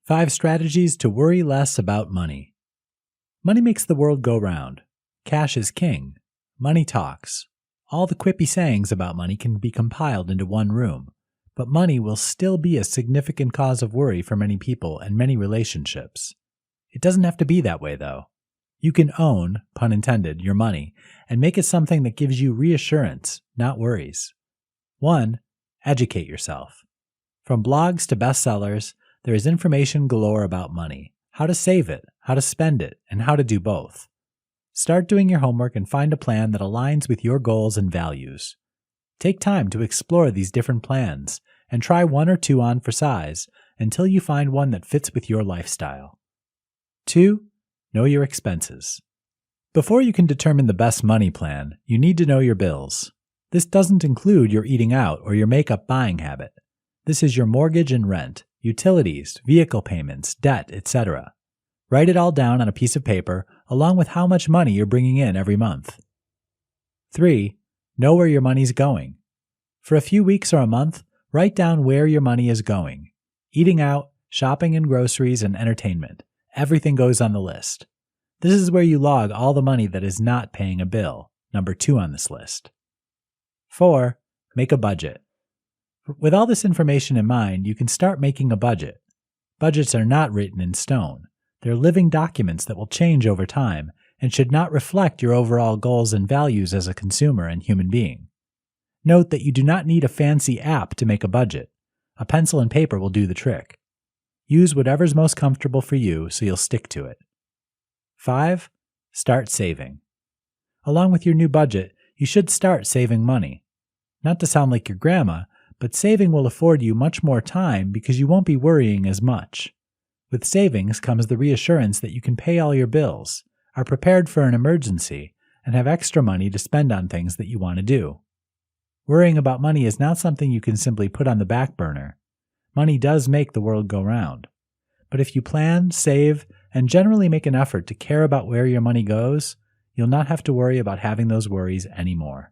5 strategies to worry less about money. Money makes the world go round. Cash is king. Money talks. All the quippy sayings about money can be compiled into one room, but money will still be a significant cause of worry for many people and many relationships. It doesn't have to be that way, though. You can own, pun intended, your money and make it something that gives you reassurance, not worries. 1. Educate yourself. From blogs to bestsellers, there is information galore about money, how to save it, how to spend it, and how to do both. Start doing your homework and find a plan that aligns with your goals and values. Take time to explore these different plans and try 1 or 2 on for size until you find one that fits with your lifestyle. 2. Know your expenses. Before you can determine the best money plan, you need to know your bills. This doesn't include your eating out or your makeup buying habit. This is your mortgage and rent, utilities, vehicle payments, debt, etc. Write it all down on a piece of paper along with how much money you're bringing in every month. 3. Know where your money's going. For a few weeks or a month, write down where your money is going. Eating out, shopping and groceries, and entertainment. Everything goes on the list. This is where you log all the money that is not paying a bill, number 2 on this list. 4. Make a budget. With all this information in mind, you can start making a budget. Budgets are not written in stone. They're living documents that will change over time and should not reflect your overall goals and values as a consumer and human being. Note that you do not need a fancy app to make a budget. A pencil and paper will do the trick. Use whatever's most comfortable for you so you'll stick to it. 5. Start saving. Along with your new budget, you should start saving money. Not to sound like your grandma, but saving will afford you much more time because you won't be worrying as much. With savings comes the reassurance that you can pay all your bills, are prepared for an emergency, and have extra money to spend on things that you want to do. Worrying about money is not something you can simply put on the back burner. Money does make the world go round. But if you plan, save, and generally make an effort to care about where your money goes, you'll not have to worry about having those worries anymore.